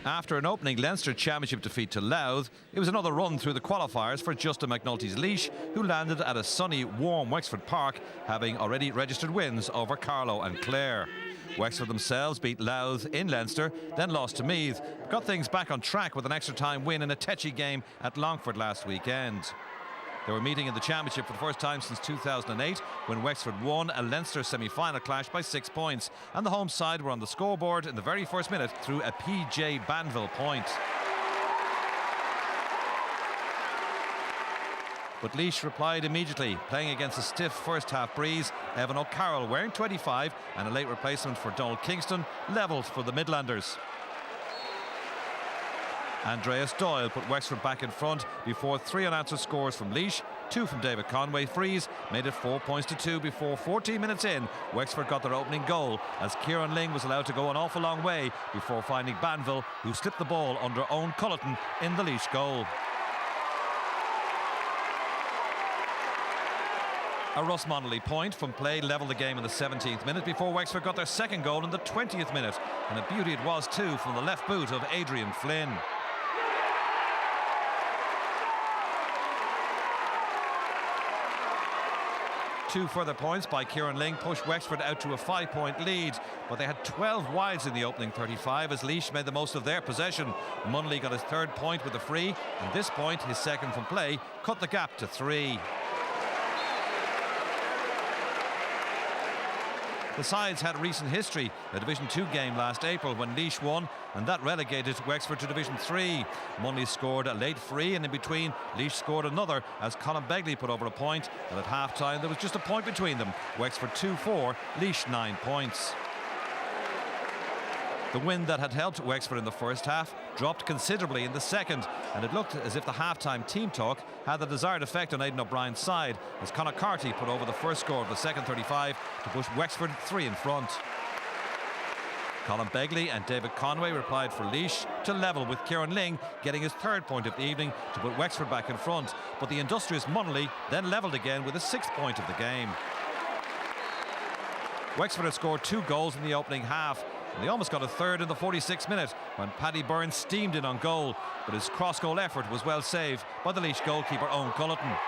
After an opening Leinster Championship defeat to Laois, it was another run through the qualifiers for Justin McNulty's Laois, who landed at a sunny, warm Wexford Park, having already registered wins over Carlow and Clare. Wexford themselves beat Laois in Leinster, then lost to Meath, got things back on track with an extra time win in a tetchy game at Longford last weekend. They were meeting in the Championship for the first time since 2008, when Wexford won a Leinster semi-final clash by 6 points, and the home side were on the scoreboard in the very first minute through a PJ Banville point. But Laois replied immediately, playing against a stiff first-half breeze. Evan O'Carroll, wearing 25, and a late replacement for Donald Kingston, levelled for the Midlanders. Andreas Doyle put Wexford back in front before 3 unanswered scores from Laois, 2 from David Conway. Freeze made it 4 points to 2 before 14 minutes in, Wexford got their opening goal as Kieran Ling was allowed to go an awful long way before finding Banville, who slipped the ball under Owen Culleton in the Laois goal. A Russ Monley point from play levelled the game in the 17th minute before Wexford got their second goal in the 20th minute, and a beauty it was too from the left boot of Adrian Flynn. 2 further points by Kieran Ling pushed Wexford out to a 5-point lead, but they had 12 wides in the opening 35 as Laois made the most of their possession. Monley got his 3rd point with a free, and this point, his 2nd from play, cut the gap to 3. The sides had recent history, a Division 2 game last April when Laois won, and that relegated Wexford to Division 3. Monley scored a late free, and in between, Laois scored another as Colin Begley put over a point, and at half-time there was just a point between them. Wexford 2-4, Laois 9 points. The wind that had helped Wexford in the first half dropped considerably in the second, and it looked as if the half-time team talk had the desired effect on Aidan O'Brien's side as Conor Carty put over the first score of the second 35 to push Wexford 3 in front. Colin Begley and David Conway replied for Laois to level, with Kieran Ling getting his 3rd point of the evening to put Wexford back in front, but the industrious Monley then levelled again with a 6th point of the game. Wexford had scored 2 goals in the opening half, and they almost got a 3rd in the 46th minute when Paddy Byrne steamed in on goal, but his cross-goal effort was well saved by the Laois goalkeeper Owen Culleton.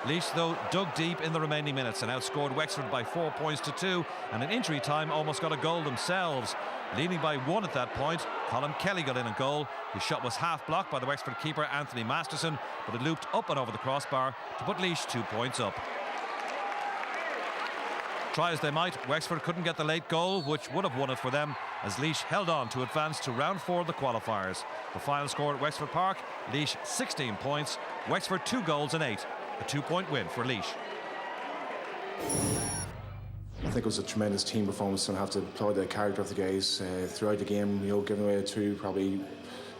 Laois, though, dug deep in the remaining minutes and outscored Wexford by 4 points to 2, and in injury time almost got a goal themselves. Leading by 1 at that point, Colin Kelly got in a goal. His shot was half blocked by the Wexford keeper Anthony Masterson, but it looped up and over the crossbar to put Laois 2 points up. Try as they might, Wexford couldn't get the late goal, which would have won it for them, as Laois held on to advance to round 4 of the qualifiers. The final score at Wexford Park, Laois 16 points, Wexford 2 goals and 8. A 2-point win for Laois. I think it was a tremendous team performance, and have to applaud the character of the guys throughout the game. You know, giving away 2 probably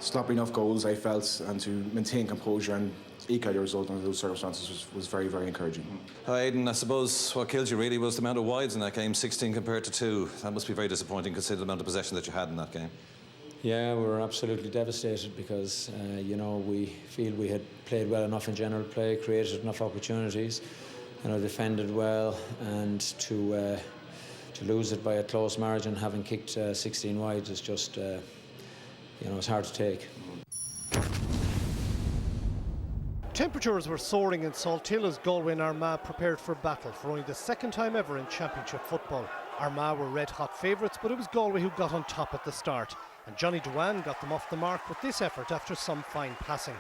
sloppy enough goals, I felt, and to maintain composure and eke out a result under those circumstances was very, very encouraging. Aidan, I suppose what killed you really was the amount of wides in that game, 16 compared to 2. That must be very disappointing considering the amount of possession that you had in that game. Yeah, we were absolutely devastated because, you know, we feel we had played well enough in general play, created enough opportunities, you know, defended well, and to lose it by a close margin, having kicked 16 wide, is just, you know, it's hard to take. Temperatures were soaring in Salthill as Galway and Armagh prepared for battle for only the 2nd time ever in Championship football. Armagh were red-hot favourites, but it was Galway who got on top at the start, and Johnny Dewan got them off the mark with this effort after some fine passing.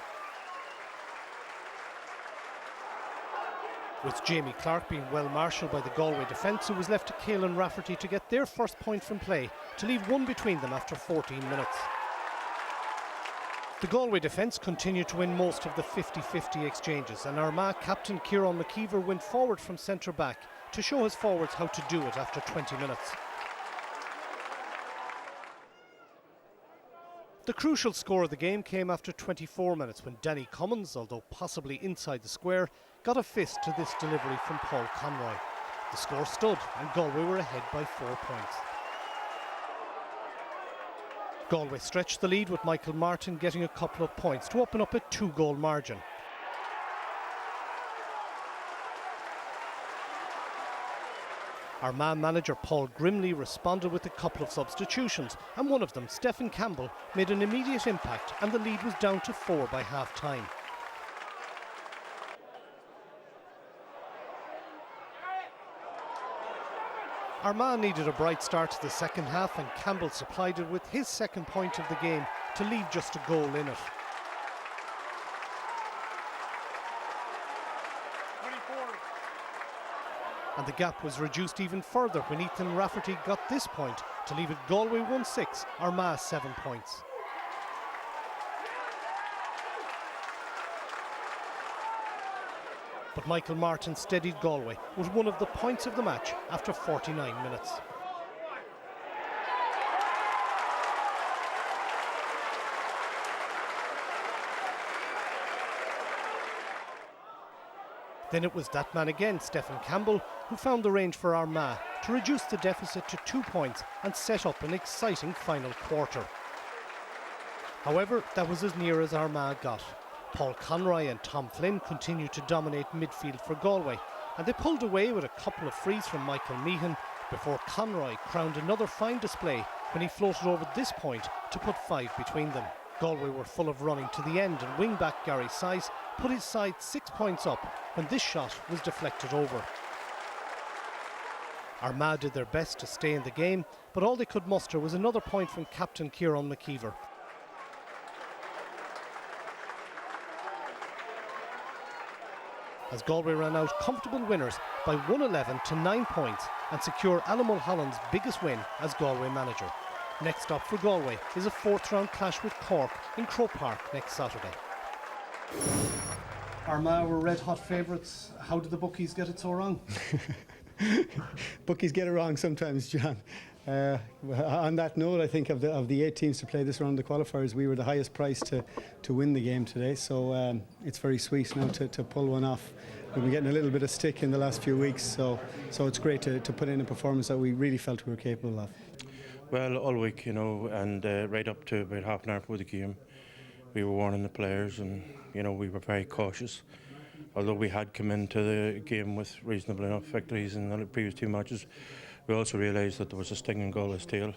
With Jamie Clark being well marshalled by the Galway defence, it was left to Caelan Rafferty to get their first point from play to leave 1 between them after 14 minutes. The Galway defence continued to win most of the 50-50 exchanges, and Armagh captain Kieran McKeever went forward from centre-back to show his forwards how to do it after 20 minutes. The crucial score of the game came after 24 minutes when Danny Cummins, although possibly inside the square, got a fist to this delivery from Paul Conroy. The score stood and Galway were ahead by 4 points. Galway stretched the lead with Michael Martin getting a couple of points to open up a 2-goal margin. Armagh manager Paul Grimley responded with a couple of substitutions, and one of them, Stephen Campbell, made an immediate impact, and the lead was down to 4 by half-time. Armagh needed a bright start to the second half, and Campbell supplied it with his second point of the game to leave just a goal in it. And the gap was reduced even further when Ethan Rafferty got this point to leave it Galway 1-6, Armagh 7 points. But Michael Martin steadied Galway with one of the points of the match after 49 minutes. Then it was that man again, Stephen Campbell, who found the range for Armagh to reduce the deficit to 2 points and set up an exciting final quarter. However, that was as near as Armagh got. Paul Conroy and Tom Flynn continued to dominate midfield for Galway, and they pulled away with a couple of frees from Michael Meehan before Conroy crowned another fine display when he floated over this point to put 5 between them. Galway were full of running to the end, and wing-back Gary Size put his side 6 points up when this shot was deflected over. Armagh did their best to stay in the game, but all they could muster was another point from captain Kieran McKeever. As Galway ran out comfortable winners by 111 to 9 points and secure Alan Mulholland's biggest win as Galway manager. Next up for Galway is a 4th round clash with Cork in Croke Park next Saturday. Armagh were red hot favourites. How did the bookies get it so wrong? Bookies get it wrong sometimes, John. On that note, I think of the 8 teams to play this round of the qualifiers, we were the highest price to win the game today. So it's very sweet now to pull one off. We've been getting a little bit of stick in the last few weeks, so it's great to put in a performance that we really felt we were capable of. Well, all week, you know, and right up to about half an hour before the game, we were warning the players, and you know, we were very cautious. Although we had come into the game with reasonable enough victories in the previous 2 matches, we also realised that there was a sting in Galway's tail,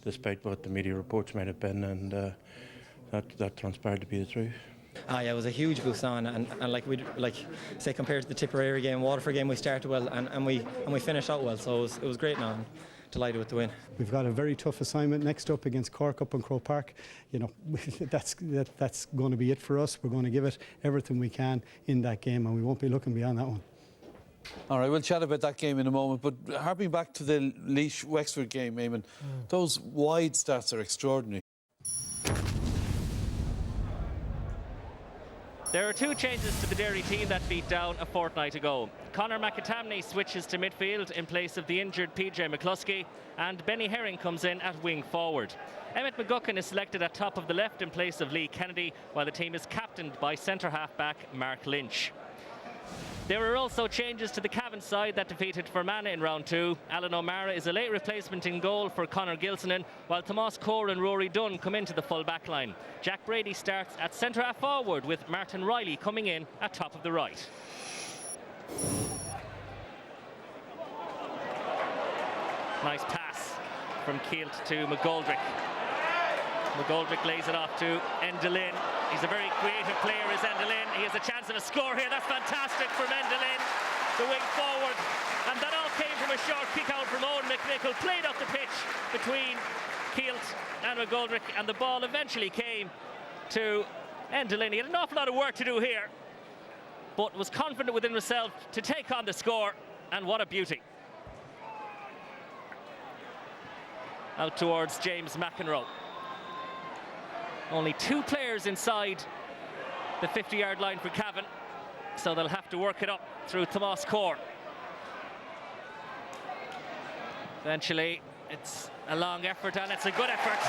despite what the media reports might have been, and that transpired to be the truth. Yeah, it was a huge boost on, and like say compared to the Tipperary game, Waterford game, we started well and we finished out well, so it was great now. And delighted with the win. We've got a very tough assignment next up against Cork up in Croke Park. You know, that's going to be it for us. We're going to give it everything we can in that game, and we won't be looking beyond that one. All right, we'll chat about that game in a moment, but harping back to the Laois-Wexford game, Eamon, those wide stats are extraordinary. There are 2 changes to the Derry team that beat down a fortnight ago. Conor McAtamney switches to midfield in place of the injured PJ McCluskey, and Benny Herring comes in at wing forward. Emmett McGuckin is selected at top of the left in place of Lee Kennedy, while the team is captained by centre half-back Mark Lynch. There were also changes to the Cavan side that defeated Fermanagh in round 2. Alan O'Mara is a late replacement in goal for Conor Gilsonan, while Tomás Core and Rory Dunn come into the full back line. Jack Brady starts at centre half forward, with Martin Riley coming in at top of the right. Nice pass from Kielt to McGoldrick. McGoldrick lays it off to Endelin. He's a very creative player, is Endelin. He has a chance of a score here. That's fantastic from Endelin, the wing forward. And that all came from a short kick out from Owen McNichol, played up the pitch between Kielt and McGoldrick, and the ball eventually came to Endelin. He had an awful lot of work to do here, but was confident within himself to take on the score, and what a beauty. Out towards James McEnroe. Only 2 players inside the 50-yard line for Cavan, so they'll have to work it up through Tomás Core. Eventually, it's a long effort, and it's a good effort.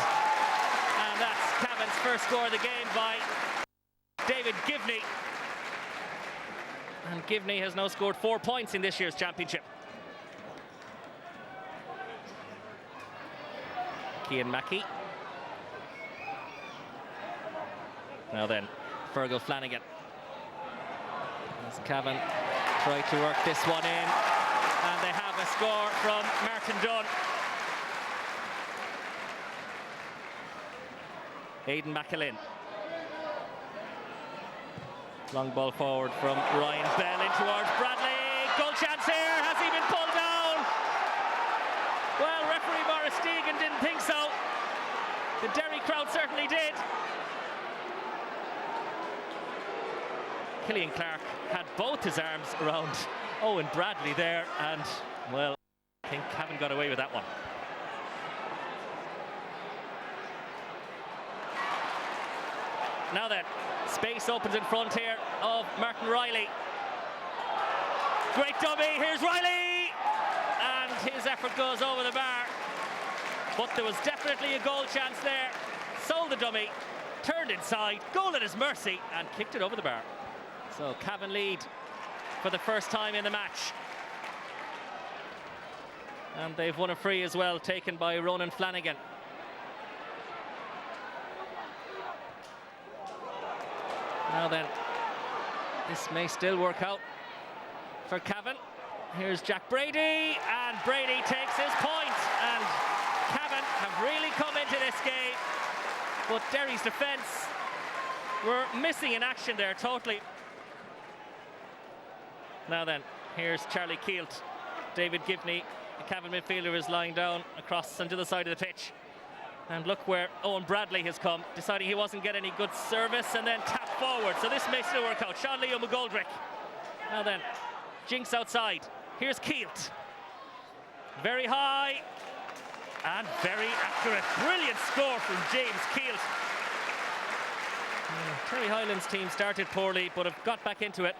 And that's Cavan's first score of the game by David Givney. And Givney has now scored 4 points in this year's championship. Cian Mackey. Now then, Fergal Flanagan. As Cavan try to work this one in, and they have a score from Martin Dunn. Aidan McAlinn. Long ball forward from Ryan Bell in towards Bradley. Goal chance here. Has he been pulled down? Well, referee Maurice Deegan didn't think so. The Derry crowd certainly did. Killian Clark had both his arms around Owen Bradley there, and, well, I think Cavan got away with that one. Now then, space opens in front here of Martin Riley. Great dummy, here's Riley! And his effort goes over the bar. But there was definitely a goal chance there. Sold the dummy, turned inside, goal at his mercy, and kicked it over the bar. So Cavan lead for the first time in the match. And they've won a free as well, taken by Ronan Flanagan. Now then, this may still work out for Cavan. Here's Jack Brady, and Brady takes his point. And Cavan have really come into this game, but Derry's defence were missing in action there totally. Now then, here's Charlie Keelt. David Gibney, the Cavan midfielder, is lying down across onto the side of the pitch. And look where Owen Bradley has come, deciding he wasn't getting any good service, and then tap forward. So this may still work out. Sean Leo McGoldrick. Now then, Jinx outside. Here's Keelt. Very high and very accurate. Brilliant score from James Keelt. Terry Hyland's team started poorly, but have got back into it.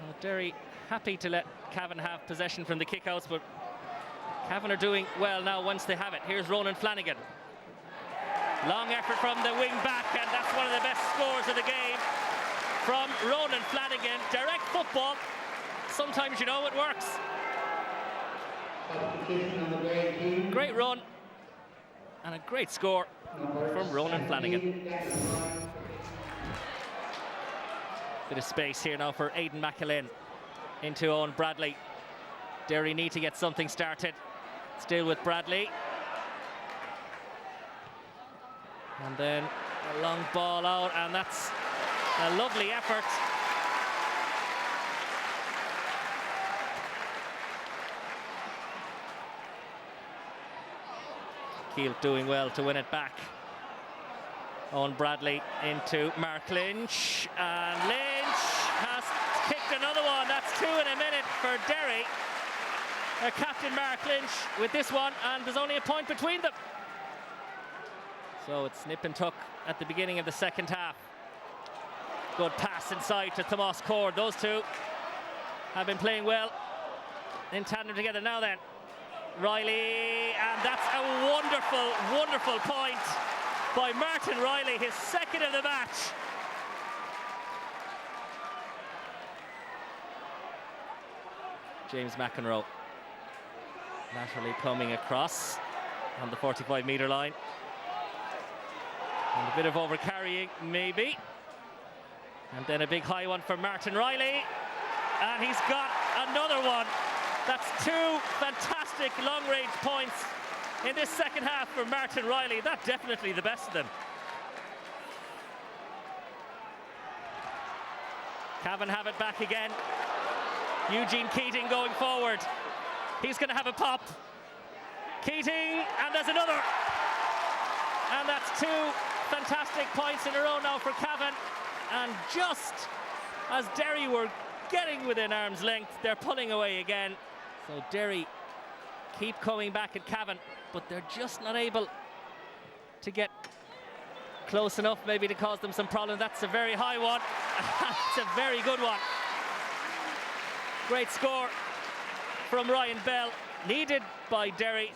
Well, Derry happy to let Cavan have possession from the kickouts, but Cavan are doing well now once they have it. Here's Ronan Flanagan. Long effort from the wing back, and that's one of the best scores of the game from Ronan Flanagan. Direct football. Sometimes, you know, it works. Great run and a great score from Ronan Flanagan. Bit of space here now for Aidan McAlinn into Owen Bradley. Derry need to get something started. Still with Bradley. And then a long ball out, and that's a lovely effort. Keelt doing well to win it back. Owen Bradley into Mark Lynch, and Lynch has kicked another one. That's 2 in a minute for Derry. Captain Mark Lynch with this one, and there's only a point between them. So it's nip and tuck at the beginning of the second half. Good pass inside to Tomas Cord. Those two have been playing well in tandem together. Now then, Riley, and that's a wonderful, wonderful point by Martin Riley, his second of the match. James McEnroe laterally coming across on the 45-metre line. And a bit of overcarrying, maybe. And then a big high one for Martin Riley. And he's got another one. That's 2 fantastic long-range points in this second half for Martin Riley. That's definitely the best of them. Cavan have it back again. Eugene Keating going forward. He's going to have a pop. Keating, and there's another. And that's 2 fantastic points in a row now for Cavan. And just as Derry were getting within arm's length, they're pulling away again. So Derry keep coming back at Cavan, but they're just not able to get close enough maybe to cause them some problems. That's a very high one. It's a very good one. Great score from Ryan Bell, needed by Derry.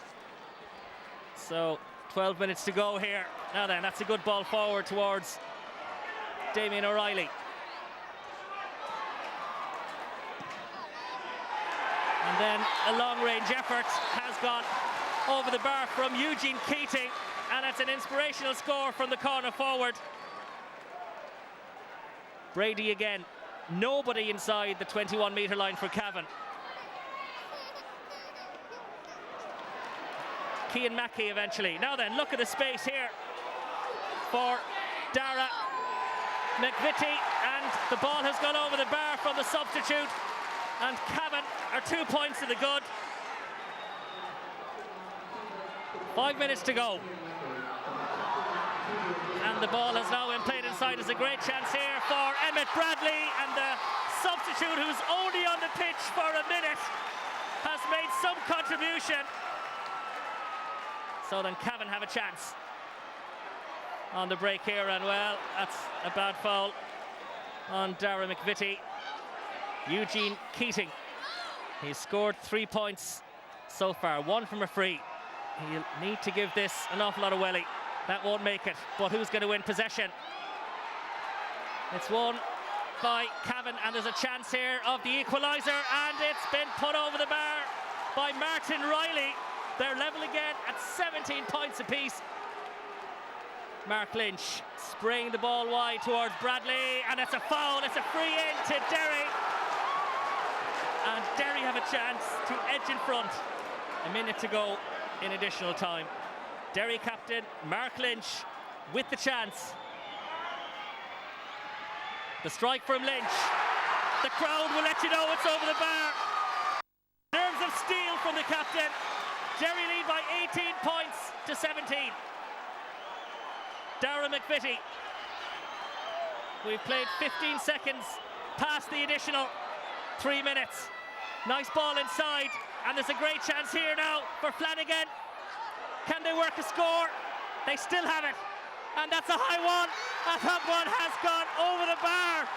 So 12 minutes to go here. Now then, that's a good ball forward towards Damien O'Reilly. And then a long-range effort has gone over the bar from Eugene Keating, and it's an inspirational score from the corner forward. Brady again. Nobody inside the 21-metre line for Cavan. Cian Mackey eventually. Now then, look at the space here for Dara McVitie, and the ball has gone over the bar from the substitute, and Cavan are 2 points to the good. 5 minutes to go. And the ball has now been played inside. There's a great chance here for Emmett Bradley, and the substitute, who's only on the pitch for a minute, has made some contribution. So then Cavan have a chance on the break here, and well, that's a bad foul on Dara McVitie. Eugene Keating, he's scored 3 points so far, 1 from a free. He'll need to give this an awful lot of welly. That won't make it, but who's going to win possession? It's won by Cavan, and there's a chance here of the equaliser, and it's been put over the bar by Martin Riley. They're level again at 17 points apiece. Mark Lynch spraying the ball wide towards Bradley, and it's a foul. It's a free in to Derry, and Derry have a chance to edge in front. A minute to go in additional time. Derry captain Mark Lynch with the chance. The strike from Lynch. The crowd will let you know it's over the bar. Nerves of steel from the captain. Derry lead by 18 points to 17. Dara McVitie. We've played 15 seconds past the additional 3 minutes. Nice ball inside, and there's a great chance here now for Flanagan. Can they work a score? They still have it, and that's a high one, and that one has gone over the bar.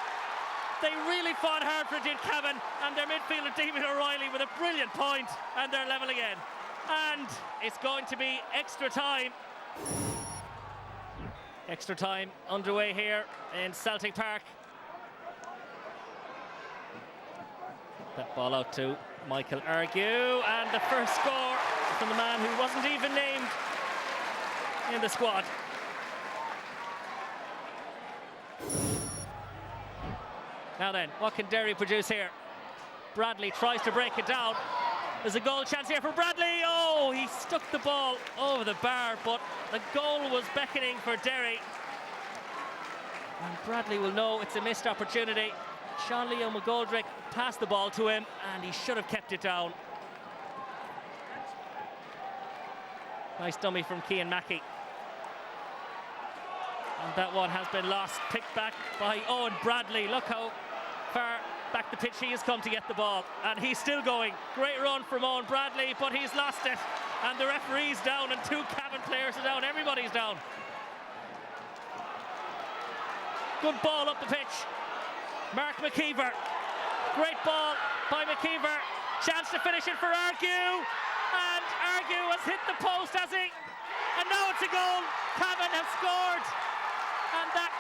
They really fought hard for it in Cavan, and their midfielder David O'Reilly with a brilliant point, and they're level again. And it's going to be extra time. Extra time underway here in Celtic Park. That ball out to Michael Argue, and the first score from the man who wasn't even named in the squad. Now then, what can Derry produce here? Bradley tries to break it down. There's a goal chance here for Bradley. Oh, he stuck the ball over the bar, but the goal was beckoning for Derry. And Bradley will know it's a missed opportunity. Sean Leo McGoldrick passed the ball to him, and he should have kept it down. Nice dummy from Cian Mackey. And that one has been lost, picked back by Owen Bradley. Look how far back the pitch he has come to get the ball, and he's still going. Great run from Owen Bradley, but he's lost it, and the referee's down, and 2 Cavan players are down. Everybody's down. Good ball up the pitch. Mark McKeever. Great ball by McKeever. Chance to finish it for Argue, and Argue has hit the post, has he? And now it's a goal. Cavan have scored, and that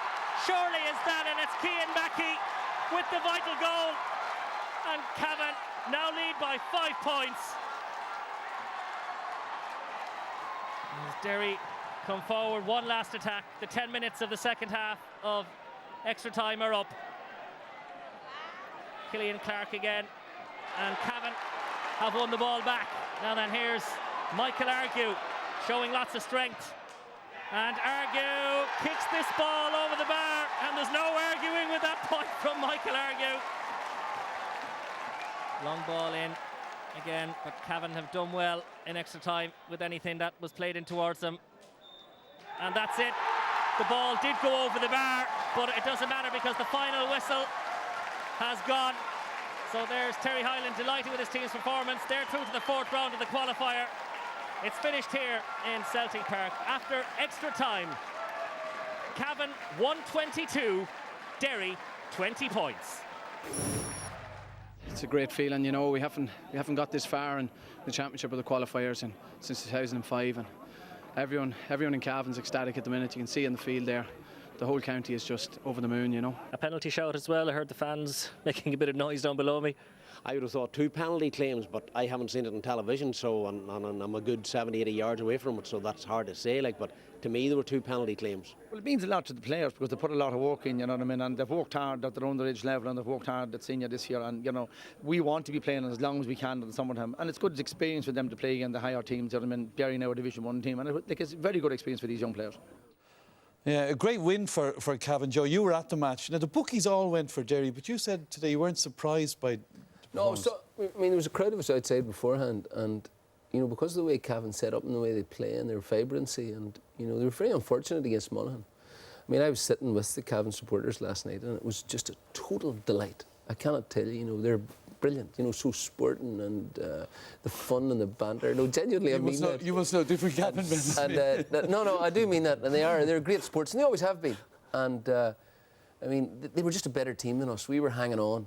surely is that, and it's Cian Mackey with the vital goal, and Cavan now lead by 5 points. As Derry come forward, one last attack. The 10 minutes of the second half of extra time are up. Killian Clark again, and Cavan have won the ball back. Now then, here's Michael Argue showing lots of strength, and Argue kicks this ball over the bar, and there's no arguing with that point from Michael Argue. Long ball in again, but Cavan have done well in extra time with anything that was played in towards them. And that's it. The ball did go over the bar, but it doesn't matter because the final whistle has gone. So there's Terry Hyland delighted with his team's performance. They're through to the 4th round of the qualifier. It's finished here in Celtic Park after extra time. Cavan 122, Derry 20 points. It's a great feeling, you know. We haven't got this far in the championship or the qualifiers since 2005, and everyone in Cavan's ecstatic at the minute. You can see in the field there. The whole county is just over the moon, you know. A penalty shout as well. I heard the fans making a bit of noise down below me. I would have thought 2 penalty claims, but I haven't seen it on television, so and I'm a good 70, 80 yards away from it, so that's hard to say. Like, but to me, there were 2 penalty claims. Well, it means a lot to the players because they put a lot of work in, you know what I mean, and they've worked hard at their underage level and they've worked hard at senior this year, and you know, we want to be playing as long as we can in the summertime, and it's good experience for them to play against the higher teams. You know what I mean, Derry now a Division 1 team, and it's a very good experience for these young players. Yeah, a great win for Cavan. Joe, you were at the match. Now, the bookies all went for Derry, but you said today you weren't surprised by the No, so, I mean, there was a crowd of us outside beforehand, and, you know, because of the way Cavan set up and the way they play and their vibrancy, and, you know, they were very unfortunate against Monaghan. I mean, I was sitting with the Cavan supporters last night, and it was just a total delight. I cannot tell you, you know, they're brilliant, you know, so sporting, and the fun and the banter. No, genuinely, I mean that. You must know different Cavan men. No, I do mean that, and they're great sports, and they always have been. And, I mean, they were just a better team than us. We were hanging on.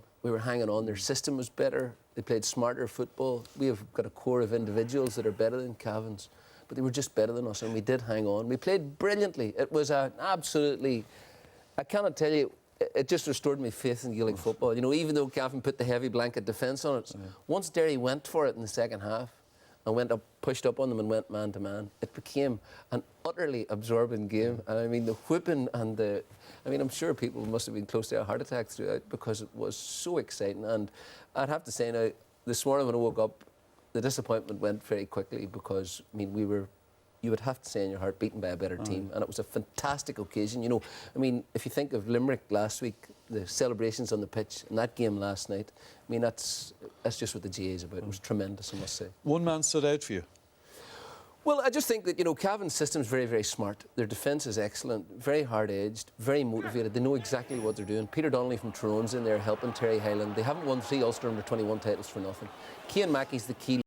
Their system was better. They played smarter football. We have got a core of individuals that are better than Cavans, but they were just better than us, and we did hang on. We played brilliantly. It was absolutely, I cannot tell you, it just restored my faith in Gaelic football. You know, even though Cavan put the heavy blanket defence on it, once Derry went for it in the second half and went up, pushed up on them and went man to man, it became an utterly absorbing game. And I mean, the whipping and I mean, I'm sure people must have been close to a heart attack throughout because it was so exciting. And I'd have to say now, this morning when I woke up, the disappointment went very quickly because, I mean, you would have to say in your heart, beaten by a better team. And it was a fantastic occasion. You know, I mean, if you think of Limerick last week, the celebrations on the pitch, and that game last night, I mean, that's just what the GA is about. It was tremendous, I must say. One man stood out for you? Well, I just think that, you know, Cavan's system's very, very smart. Their defence is excellent, very hard-edged, very motivated. They know exactly what they're doing. Peter Donnelly from Tyrone's in there helping Terry Hyland. They haven't won 3 Ulster Under-21 titles for nothing. Cian Mackey's the key